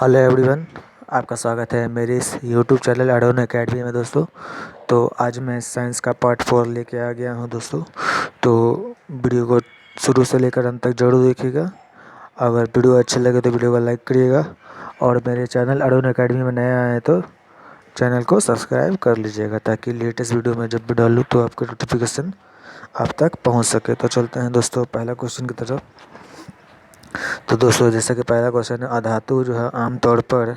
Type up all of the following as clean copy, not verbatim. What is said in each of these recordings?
Hello everyone. आपका स्वागत है मेरे इस यूट्यूब चैनल एडोन एकेडमी में दोस्तों। तो आज मैं साइंस का पार्ट 4 लेके आ गया हूँ दोस्तों। तो वीडियो को शुरू से लेकर अंत तक जरूर देखिएगा। अगर वीडियो अच्छी लगे तो वीडियो को लाइक करिएगा और मेरे चैनल एडोन एकेडमी में नए आए हैं तो चैनल को सब्सक्राइब कर लीजिएगा ताकि लेटेस्ट वीडियो में जब भी डालूँ तो आपके नोटिफिकेशन आप तक पहुँच सके। तो चलते हैं दोस्तों पहला क्वेश्चन की तरफ। तो दोस्तों जैसा कि पहला क्वेश्चन है, अधातु जो है आमतौर पर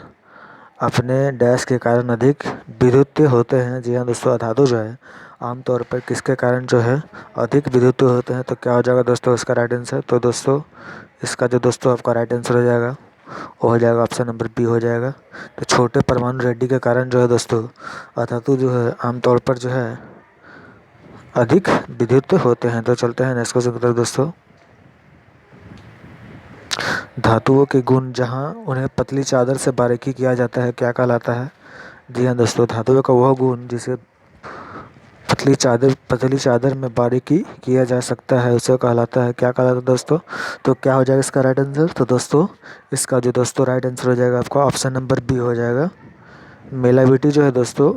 अपने डैश के कारण अधिक विद्युतीय होते हैं। जी हाँ दोस्तों, अधातु जो है आमतौर पर किसके कारण जो है अधिक विद्युतीय होते हैं। तो क्या हो जाएगा दोस्तों इसका राइट आंसर। तो दोस्तों इसका जो दोस्तों आपका राइट आंसर हो जाएगा वो हो जाएगा ऑप्शन नंबर बी हो जाएगा। तो छोटे परमाणु रेड्डी के कारण जो है दोस्तों अधातु जो है आमतौर पर जो है अधिक विद्युतीय होते हैं। तो चलते हैं नेक्स्ट क्वेश्चन की तरफ दोस्तों। धातुओं के गुण जहाँ उन्हें पतली चादर से बारीकी किया जाता है क्या कहलाता है। जी हाँ दोस्तों, धातुओं का वह गुण जिसे पतली चादर में बारीकी किया जा सकता है उसे कहलाता है क्या कहलाता है दोस्तों। तो क्या हो जाएगा इसका राइट आंसर। तो दोस्तों इसका जो दोस्तों राइट आंसर हो जाएगा आपका ऑप्शन नंबर बी हो जाएगा। मेलाविटी जो है दोस्तों,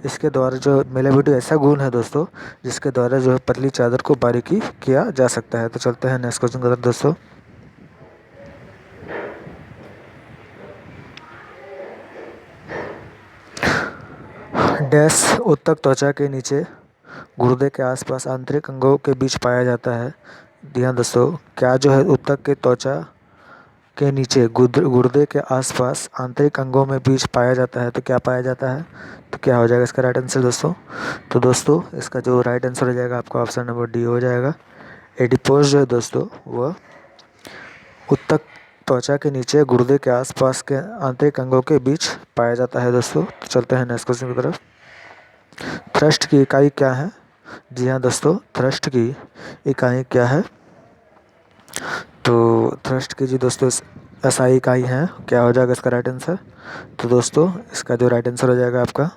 इसके द्वारा जो मेलाविटी ऐसा गुण है दोस्तों जिसके द्वारा जो है पतली चादर को बारीकी किया जा सकता है। तो चलते हैं नेक्स्ट क्वेश्चन की तरफ दोस्तों। डैश उत्तक त्वचा के नीचे गुर्दे के आसपास आंतरिक अंगों के बीच पाया जाता है। ध्यान दोस्तों, क्या जो है उत्तक के त्वचा के नीचे गुर्दे के आसपास आंतरिक अंगों में बीच पाया जाता है। तो क्या पाया जाता है। तो क्या हो जाएगा इसका राइट आंसर दोस्तों। तो दोस्तों इसका जो राइट आंसर हो जाएगा आपका ऑप्शन नंबर डी हो जाएगा। एडिपोज जो है दोस्तों वह उत्तक त्वचा के नीचे गुर्दे के आसपास के आंतरिक अंगों के बीच पाया जाता है दोस्तों। तो चलते हैं नेक्स्ट क्वेश्चन की तरफ। थ्रस्ट की इकाई क्या है। जी हाँ दोस्तों, थ्रस्ट की इकाई क्या है। तो थ्रस्ट की जी दोस्तों एसआई इकाई है। क्या हो जाएगा इसका राइट आंसर। तो दोस्तों इसका जो राइट आंसर हो जाएगा आपका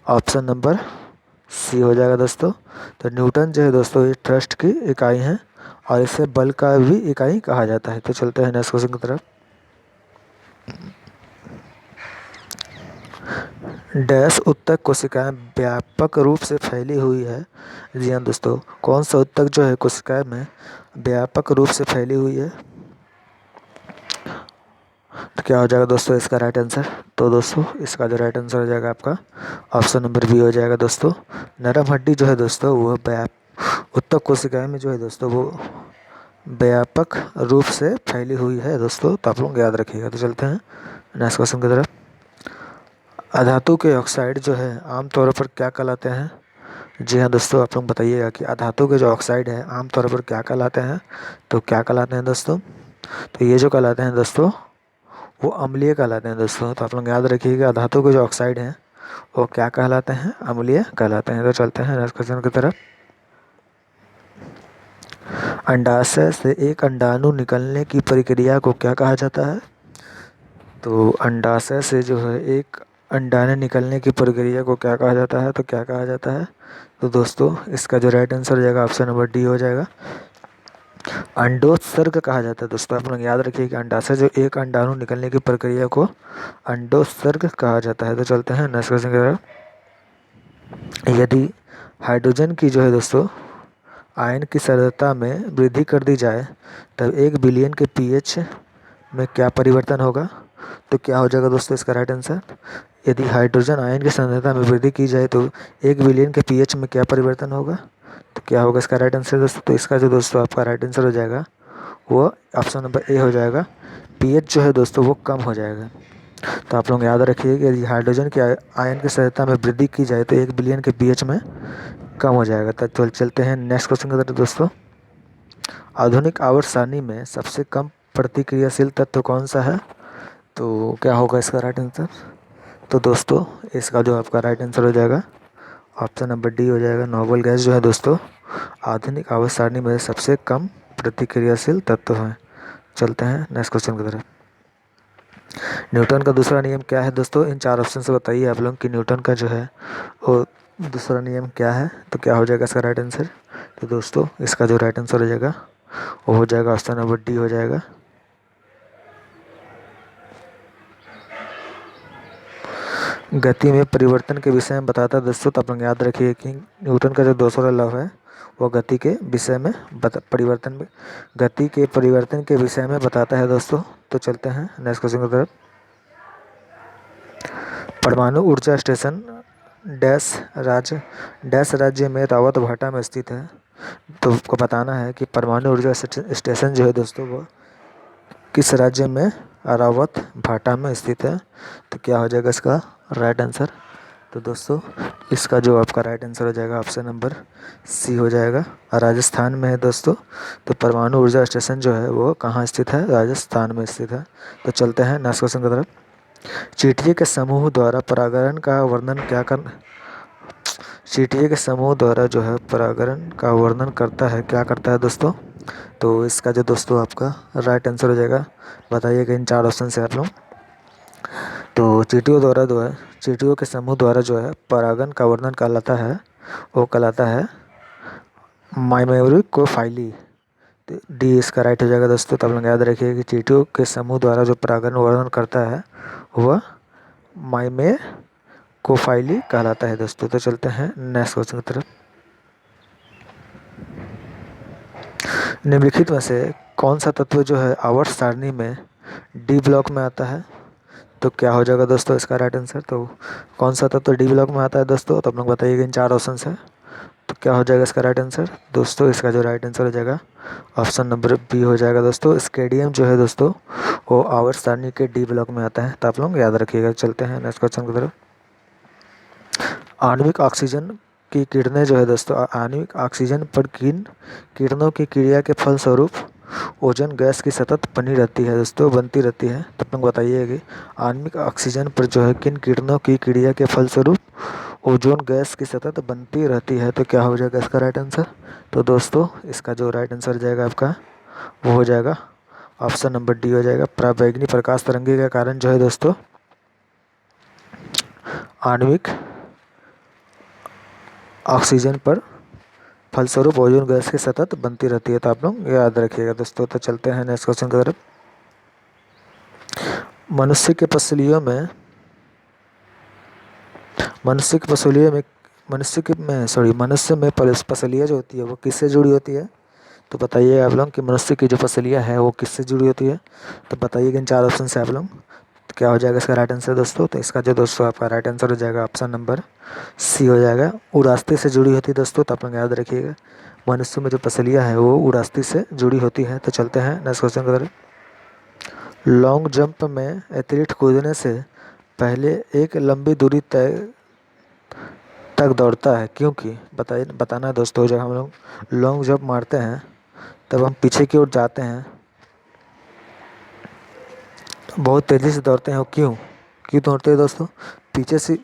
ऑप्शन नंबर सी हो जाएगा दोस्तों। तो न्यूटन जो है दोस्तों ये थ्रस्ट की इकाई है और इसे बल का भी इकाई कहा जाता है। तो चलते हैं नेक्स्ट क्वेश्चन की तरफ। डैश उत्तक कोशिकाएं व्यापक रूप से फैली हुई है। जी हाँ दोस्तों, कौन सा उत्तक जो है कोशिकाएं में व्यापक रूप से फैली हुई है। तो क्या हो जाएगा दोस्तों इसका राइट आंसर। तो दोस्तों इसका जो राइट आंसर हो जाएगा आपका ऑप्शन नंबर बी हो जाएगा दोस्तों। नरम हड्डी जो है दोस्तों वो उत्तक कोशिकाएं में जो है दोस्तों वो व्यापक रूप से फैली हुई है दोस्तों। तो आप लोग याद रखिएगा। तो चलते हैं नेक्स्ट क्वेश्चन की तरफ। अधातु के ऑक्साइड जो है आमतौर पर क्या कहलाते हैं। जी हाँ दोस्तों, आप लोग बताइएगा कि अधातु के जो ऑक्साइड है आमतौर पर क्या कहलाते हैं। तो क्या कहलाते हैं दोस्तों। तो ये जो कहलाते हैं दोस्तों वो अम्लीय कहलाते हैं दोस्तों। तो आप लोग याद रखिएगा अधातु के जो ऑक्साइड हैं वो क्या कहलाते हैं, अम्लीय कहलाते हैं। तो चलते हैं नेक्स्ट क्वेश्चन की तरफ। अंडाशय से एक अंडाणु निकलने की प्रक्रिया को क्या कहा जाता है। तो अंडाशय से जो है एक अंडाने निकलने की प्रक्रिया को क्या कहा जाता है। तो क्या कहा जाता है। तो दोस्तों इसका जो राइट आंसर हो जाएगा ऑप्शन नंबर डी हो जाएगा। अंडोत्सर्ग कहा जाता है दोस्तों। आप लोग याद रखिए कि अंडाशय जो एक अंडाणु निकलने की प्रक्रिया को अंडोत्सर्ग कहा जाता है। तो चलते हैं नेक्स्ट क्वेश्चन की तरफ। यदि हाइड्रोजन की जो है दोस्तों आयन की सांद्रता में वृद्धि कर दी जाए तब 1 बिलियन के पीएच में क्या परिवर्तन होगा। तो क्या हो जाएगा दोस्तों इसका राइट आंसर। यदि हाइड्रोजन आयन की सांद्रता में वृद्धि की जाए तो 1 बिलियन के पीएच में क्या परिवर्तन होगा। तो क्या होगा इसका राइट आंसर दोस्तों। तो इसका जो दोस्तों आपका राइट आंसर हो जाएगा वो ऑप्शन नंबर ए हो जाएगा। पीएच जो है दोस्तों वो कम हो जाएगा। तो आप लोग याद रखिए कि यदि हाइड्रोजन के आयन की सांद्रता में वृद्धि की जाए तो 1 बिलियन के पीएच में कम हो जाएगा। तो चलते हैं नेक्स्ट क्वेश्चन की तरफ दोस्तों। आधुनिक आवर्त सारणी में सबसे कम प्रतिक्रियाशील तत्व कौन सा है। तो क्या होगा इसका राइट आंसर। तो दोस्तों इसका जो आपका राइट आंसर हो जाएगा ऑप्शन नंबर डी हो जाएगा। नोबल गैस जो है दोस्तों आधुनिक आवर्त सारणी में सबसे कम प्रतिक्रियाशील तत्व है। चलते हैं नेक्स्ट क्वेश्चन की तरफ। न्यूटन का दूसरा नियम क्या है दोस्तों। इन 4 ऑप्शन से बताइए आप लोग कि न्यूटन का जो है वो दूसरा नियम क्या है। तो क्या हो जाएगा इसका राइट आंसर। तो दोस्तों इसका जो राइट आंसर हो जाएगा वो हो जाएगा ऑप्शन नंबर डी हो जाएगा। गति में परिवर्तन के विषय में बताता है दोस्तों। तो आप लोग याद रखिए कि न्यूटन का जो दूसरा लॉ है वो गति के विषय में गति के परिवर्तन के विषय में बताता है दोस्तों। तो चलते हैं नेक्स्ट क्वेश्चन की तरफ। परमाणु ऊर्जा स्टेशन डैश राज्य में रावत भाटा में स्थित है। तो आपको बताना है कि परमाणु ऊर्जा स्टेशन जो है दोस्तों वो किस राज्य में रावत भाटा में स्थित है। तो क्या हो जाएगा इसका राइट आंसर। तो दोस्तों इसका जो आपका राइट आंसर हो जाएगा ऑप्शन नंबर सी हो जाएगा, राजस्थान में है दोस्तों। तो परमाणु ऊर्जा स्टेशन जो है वो कहाँ स्थित है, राजस्थान में स्थित है। तो चलते हैं नेक्स्ट क्वेश्चन की तरफ। चींटियों के समूह द्वारा परागण का वर्णन क्या कर चींटियों के समूह द्वारा जो है परागण का वर्णन करता है, क्या करता है दोस्तों। तो इसका जो दोस्तों आपका राइट आंसर हो जाएगा, बताइएगा इन 4 ऑप्शन से आप लोग। तो चींटियों के समूह द्वारा जो है परागण का वर्णन कहलाता है, वो कहलाता है माइमेरिकोफाइली। तो डी इसका राइट हो जाएगा दोस्तों। तो आप लोग याद रखिए कि चींटियों के समूह द्वारा जो परागण वर्णन करता है वह माइमेरिकोफाइली कहलाता है दोस्तों। तो चलते हैं नेक्स्ट क्वेश्चन की तरफ। निम्नलिखित में से कौन सा तत्व जो है आवर्त सारणी में डी ब्लॉक में आता है। तो क्या हो जाएगा दोस्तों इसका राइट आंसर। तो कौन सा तत्व डी ब्लॉक में आता है दोस्तों। तो आप लोग बताइएगा इन 4 ऑप्शन से। तो क्या हो जाएगा इसका राइट आंसर दोस्तों। इसका जो राइट आंसर हो जाएगा ऑप्शन नंबर बी हो जाएगा दोस्तों। स्केडियम जो है दोस्तों वो आवर्त सारणी के डी ब्लॉक में आता है। तो आप लोग याद रखिएगा। चलते हैं नेक्स्ट क्वेश्चन की तरफ। आणविक ऑक्सीजन की किरणें जो है दोस्तों, आणविक ऑक्सीजन पर किन किरणों की क्रिया के फलस्वरूप ओजोन गैस की सतत बनी रहती है दोस्तों, बनती रहती है। तो तुम बताइए कि आणविक ऑक्सीजन पर जो है किन किरणों की क्रिया के फलस्वरूप ओजोन गैस की सतत बनती रहती है। तो क्या हो जाएगा इसका राइट आंसर। तो दोस्तों इसका जो राइट आंसर जाएगा आपका वो हो जाएगा ऑप्शन नंबर डी हो जाएगा। पराबैंगनी प्रकाश तरंगे का कारण जो है दोस्तों आणविक ऑक्सीजन पर फलस्वरूप ओजोन गैस की सतत बनती रहती है। तो आप लोग याद रखिएगा दोस्तों। तो चलते हैं नेक्स्ट क्वेश्चन की तरफ। मनुष्य के पसलियों में मनुष्य की पसलियों में मनुष्य में पसलियाँ जो होती है वो किससे जुड़ी होती है। तो बताइए आप लोग कि मनुष्य की जो पसलियाँ है वो किससे जुड़ी होती है। तो बताइएगा इन 4 ऑप्शन से आप लोग। तो क्या हो जाएगा इसका राइट आंसर दोस्तों। तो इसका जो दोस्तों आपका राइट आंसर हो जाएगा ऑप्शन नंबर सी हो जाएगा, उड़ास्ती से जुड़ी होती है दोस्तों। तो आप लोग याद रखिएगा मनुष्य में जो पसलियाँ हैं वो उड़ास्ती से जुड़ी होती हैं। तो चलते हैं नेक्स्ट क्वेश्चन की तरफ। लॉन्ग जंप में एथलीट कूदने से पहले एक लंबी दूरी तक दौड़ता है क्योंकि बताना है दोस्तों। जब हम लोग लॉन्ग जंप मारते हैं तब हम पीछे की ओर जाते हैं, बहुत तेज़ी से दौड़ते हैं। और क्यों क्यों दौड़ते हैं दोस्तों पीछे से।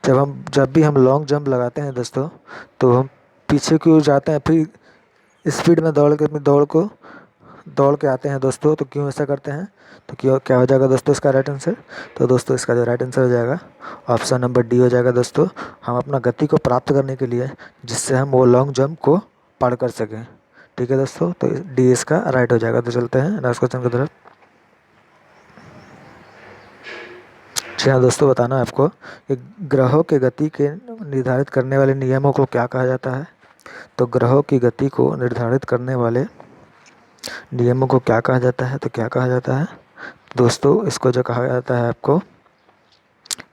जब भी हम लॉन्ग जंप लगाते हैं दोस्तों तो हम पीछे की ओर जाते हैं, फिर स्पीड में दौड़ के आते हैं दोस्तों। तो क्यों ऐसा करते हैं। तो क्यों क्या हो जाएगा दोस्तों इसका राइट आंसर। तो दोस्तों इसका जो राइट आंसर हो जाएगा ऑप्शन नंबर डी हो जाएगा दोस्तों। हम अपना गति को प्राप्त करने के लिए जिससे हम वो लॉन्ग जंप को पार कर सकें। ठीक है दोस्तों। तो डी इसका राइट हो जाएगा। तो चलते हैं नेक्स्ट क्वेश्चन की तरफ। जी हाँ दोस्तों, बताना है आपको कि ग्रहों के गति के निर्धारित करने वाले नियमों को क्या कहा जाता है। तो ग्रहों की गति को निर्धारित करने वाले नियमों को क्या कहा जाता है। तो क्या कहा जाता है दोस्तों, इसको जो कहा जाता है आपको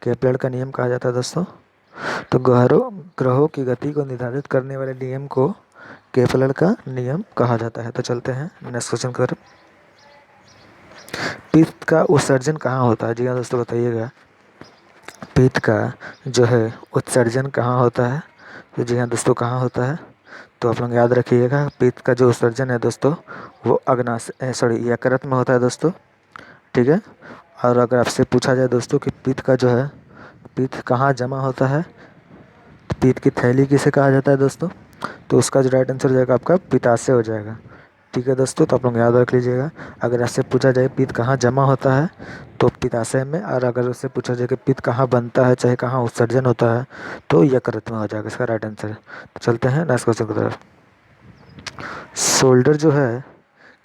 केपलर का नियम कहा जाता है दोस्तों। तो ग्रहों की गति को निर्धारित करने वाले नियम को केपलर का नियम कहा जाता है। तो चलते हैं नेक्स्ट क्वेश्चन की तरफ। पित्त का उत्सर्जन कहाँ होता है। जी हाँ दोस्तों, बताइएगा पित्त का जो है उत्सर्जन कहाँ होता है। तो जी हाँ दोस्तों, कहाँ होता है। तो आप लोग याद रखिएगा पित्त का जो उत्सर्जन है दोस्तों वो यकृत में होता है दोस्तों। ठीक है। और अगर आपसे पूछा जाए दोस्तों कि पित्त का जो है पित्त कहाँ जमा होता है, तो पित्त की थैली किसे कहा जाता है दोस्तों। तो उसका जो राइट आंसर हो जाएगा आपका पित्ताशय हो जाएगा। ठीक है दोस्तों। तो आप लोग याद रख लीजिएगा अगर आपसे पूछा जाए पित्त कहाँ जमा होता है तो पित्ताशय में, और अगर उससे पूछा जाए कि पित्त कहाँ बनता है चाहे कहाँ उत्सर्जन होता है तो यकृत में हो जाएगा इसका राइट आंसर। तो चलते हैं नेक्स्ट क्वेश्चन की तरफ। सोल्डर जो है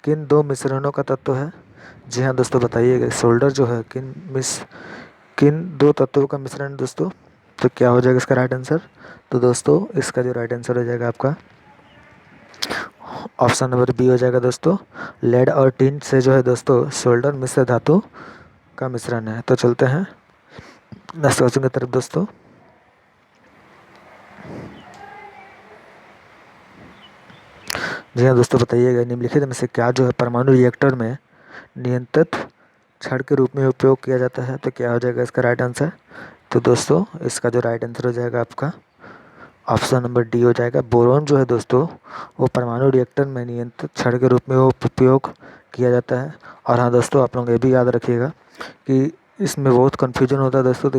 किन 2 मिश्रणों का तत्व है। जी हाँ दोस्तों, बताइएगा सोल्डर जो है किन दो तत्वों का मिश्रण है दोस्तों? तो क्या हो जाएगा इसका राइट आंसर? तो दोस्तों इसका जो राइट आंसर हो जाएगा आपका ऑप्शन नंबर बी हो जाएगा दोस्तों। लेड और टिन से जो है दोस्तों सोल्डर मिश्र धातु का मिश्रण है। तो चलते हैं नेक्स्ट क्वेश्चन की तरफ दोस्तों। जी हाँ दोस्तों, बताइएगा निम्नलिखित में से क्या जो है परमाणु रिएक्टर में नियंत्रित छड़ के रूप में उपयोग किया जाता है? तो क्या हो जाएगा इसका राइट आंसर? तो दोस्तों इसका जो राइट आंसर हो जाएगा आपका ऑप्शन नंबर डी हो जाएगा। बोरॉन जो है दोस्तों वो परमाणु रिएक्टर में नियंत्रित छड़ के रूप में वो उपयोग किया जाता है। और हाँ दोस्तों, आप लोग ये भी याद रखिएगा कि इसमें बहुत कन्फ्यूजन होता है दोस्तों, तो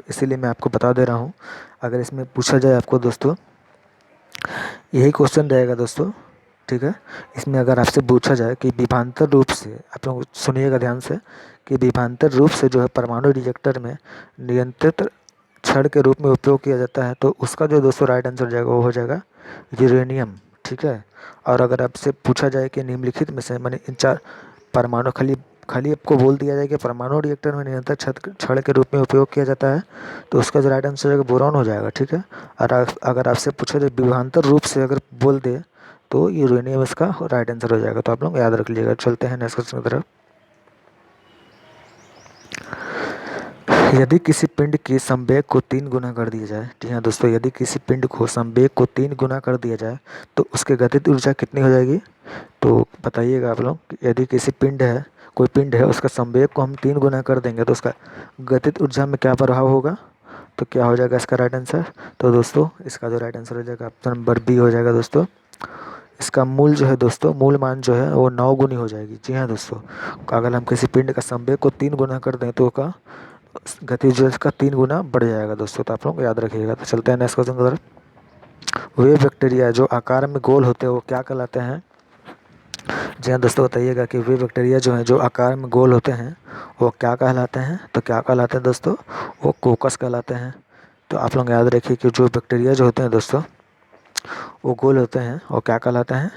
इसीलिए मैं आपको बता दे रहा हूँ। अगर इसमें पूछा जाए आपको दोस्तों, यही क्वेश्चन रहेगा दोस्तों, ठीक है। इसमें अगर आपसे पूछा जाए कि विभवांतर रूप से, आप लोग सुनिएगा ध्यान से, कि विभवांतर रूप से जो है परमाणु रिएक्टर में नियंत्रित छड़ के रूप में उपयोग किया जाता है, तो उसका जो दोस्तों राइट आंसर हो जाएगा वो हो जाएगा यूरेनियम, ठीक है। और अगर आपसे पूछा जाए कि निम्नलिखित में से माने इन चार परमाणु, खाली खाली आपको बोल दिया जाए कि परमाणु रिएक्टर में नियंत्रित छड़ के रूप में उपयोग किया जाता है, तो उसका जो राइट आंसर हो जाएगा बोरॉन हो जाएगा, ठीक है। और अगर आपसे पूछा जाए विभवांतर रूप से अगर बोल दे तो यूरेनियम इसका राइट आंसर हो जाएगा। तो आप लोग याद रख लीजिएगा। चलते हैं नेक्स्ट क्वेश्चन की तरफ। यदि किसी पिंड की संवेग को 3 गुना कर दिया जाए, जी हाँ दोस्तों, यदि किसी पिंड को संवेग को 3 गुना कर दिया जाए तो उसकी गतिज ऊर्जा कितनी हो जाएगी? तो बताइएगा आप लोग, यदि किसी पिंड है, कोई पिंड है, उसका संवेग को हम 3 गुना कर देंगे तो उसका गतिज ऊर्जा में क्या प्रभाव होगा? तो क्या हो जाएगा इसका राइट आंसर? तो दोस्तों इसका जो राइट आंसर हो जाएगा ऑप्शन नंबर बी हो जाएगा दोस्तों। इसका मूल जो है दोस्तों, मूल मान जो है वो 9 गुनी हो जाएगी। जी हाँ दोस्तों, अगर हम किसी पिंड का संवेग को 3 गुना कर दें तो का गतिज ऊर्जा का 3 गुना बढ़ जाएगा दोस्तों। तो आप लोग याद रखिएगा। तो चलते हैं नेक्स्ट क्वेश्चन की तरफ। वे बैक्टीरिया जो आकार में गोल होते हैं वो क्या कहलाते हैं? जी हाँ दोस्तों, बताइएगा कि वे बैक्टीरिया जो हैं जो आकार में गोल होते हैं वो क्या कहलाते हैं? तो क्या कहलाते हैं दोस्तों? वो कोकस कहलाते हैं। तो आप लोग याद रखिए कि जो बैक्टीरिया जो होते हैं दोस्तों वो गोल होते हैं, वो क्या कहलाते हैं?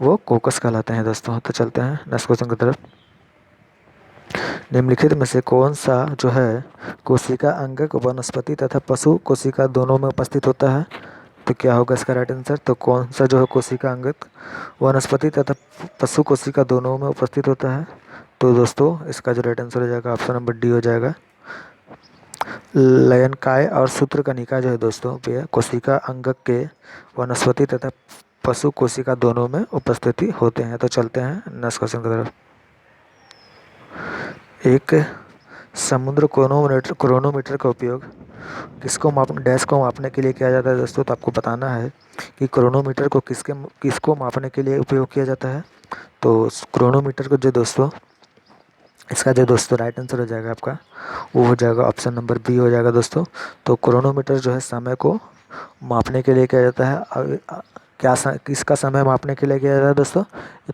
वो कोकस कहलाते हैं दोस्तों। तो चलते हैं नेक्स्ट क्वेश्चन की तरफ। निम्नलिखित में से कौन सा जो है कोशिका अंगक वनस्पति तथा पशु कोशिका दोनों में उपस्थित होता है? तो क्या होगा इसका राइट आंसर? तो कौन सा जो है कोशिका अंगक वनस्पति तथा पशु कोशिका दोनों में उपस्थित होता है? तो दोस्तों इसका जो राइट आंसर हो जाएगा ऑप्शन नंबर डी हो जाएगा। लयनकाय और सूत्रकनिका जो है दोस्तों वे कोशिका अंगक के वनस्पति तथा पशु कोशिका दोनों में उपस्थिति होते हैं। तो चलते हैं नेक्स्ट क्वेश्चन की तरफ। एक समुद्र क्रोनोमीटर का उपयोग डैश को मापने के लिए किया जाता है दोस्तों। तो आपको बताना है कि क्रोनोमीटर को किसको मापने के लिए उपयोग किया जाता है। तो क्रोनोमीटर को जो दोस्तों, इसका जो दोस्तों राइट आंसर हो जाएगा आपका वो हो जाएगा ऑप्शन नंबर बी हो जाएगा दोस्तों। तो क्रोनोमीटर जो है समय को मापने के लिए किया जाता है। किसका समय मापने के लिए किया जाता है दोस्तों?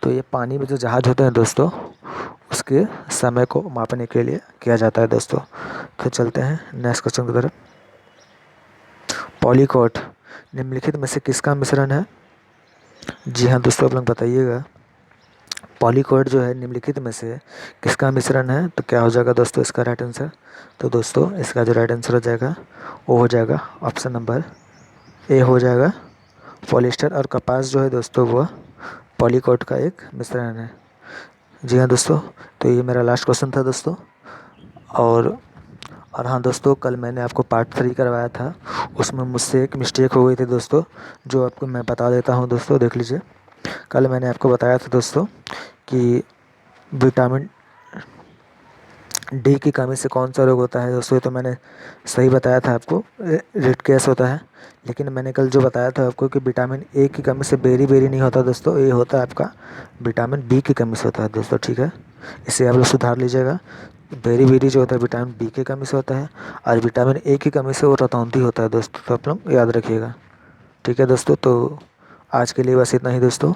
तो ये पानी में जो जहाज होते हैं दोस्तों उसके समय को मापने के लिए किया जाता है दोस्तों। तो चलते हैं नेक्स्ट क्वेश्चन की तरफ। पॉलीकॉट निम्नलिखित में से किसका मिश्रण है? जी हाँ दोस्तों, आप लोग बताइएगा पॉलीकॉट जो है निम्नलिखित में से किसका मिश्रण है? तो क्या हो जाएगा दोस्तों इसका राइट आंसर? तो दोस्तों इसका जो राइट आंसर हो जाएगा वो हो जाएगा ऑप्शन नंबर ए हो जाएगा। पॉलिएस्टर और कपास जो है दोस्तों वो पॉलीकॉट का एक मिश्रण है। जी हाँ दोस्तों, तो ये मेरा लास्ट क्वेश्चन था दोस्तों। और हाँ दोस्तों, कल मैंने आपको पार्ट 3 करवाया था, उसमें मुझसे एक मिस्टेक हो गई थी दोस्तों, जो आपको मैं बता देता हूँ दोस्तों, देख लीजिए। कल मैंने आपको बताया था दोस्तों कि विटामिन डी की कमी से कौन सा रोग होता है दोस्तों। ये तो मैंने सही बताया था आपको, रेड केस होता है। लेकिन मैंने कल जो बताया था आपको कि विटामिन ए की कमी से बेरी बेरी नहीं होता दोस्तों, ये होता है आपका विटामिन बी की कमी से होता है दोस्तों, ठीक है। इसे आप लोग सुधार लीजिएगा। बेरी बेरी जो होता है विटामिन बी की कमी से होता है, और विटामिन ए की कमी से वो रतौंधी होता है दोस्तों। तो आप लोग याद रखिएगा, ठीक है दोस्तों। तो आज के लिए बस इतना ही दोस्तों।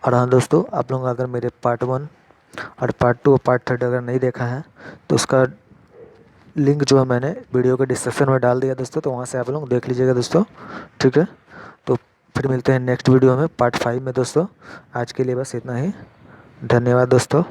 और हाँ दोस्तों, आप लोग अगर मेरे पार्ट 1 और पार्ट 2 और पार्ट 3 अगर नहीं देखा है तो उसका लिंक जो है मैंने वीडियो के डिस्क्रिप्शन में डाल दिया दोस्तों, तो वहाँ से आप लोग देख लीजिएगा दोस्तों, ठीक है। तो फिर मिलते हैं नेक्स्ट वीडियो में पार्ट 5 में दोस्तों। आज के लिए बस इतना ही, धन्यवाद दोस्तों।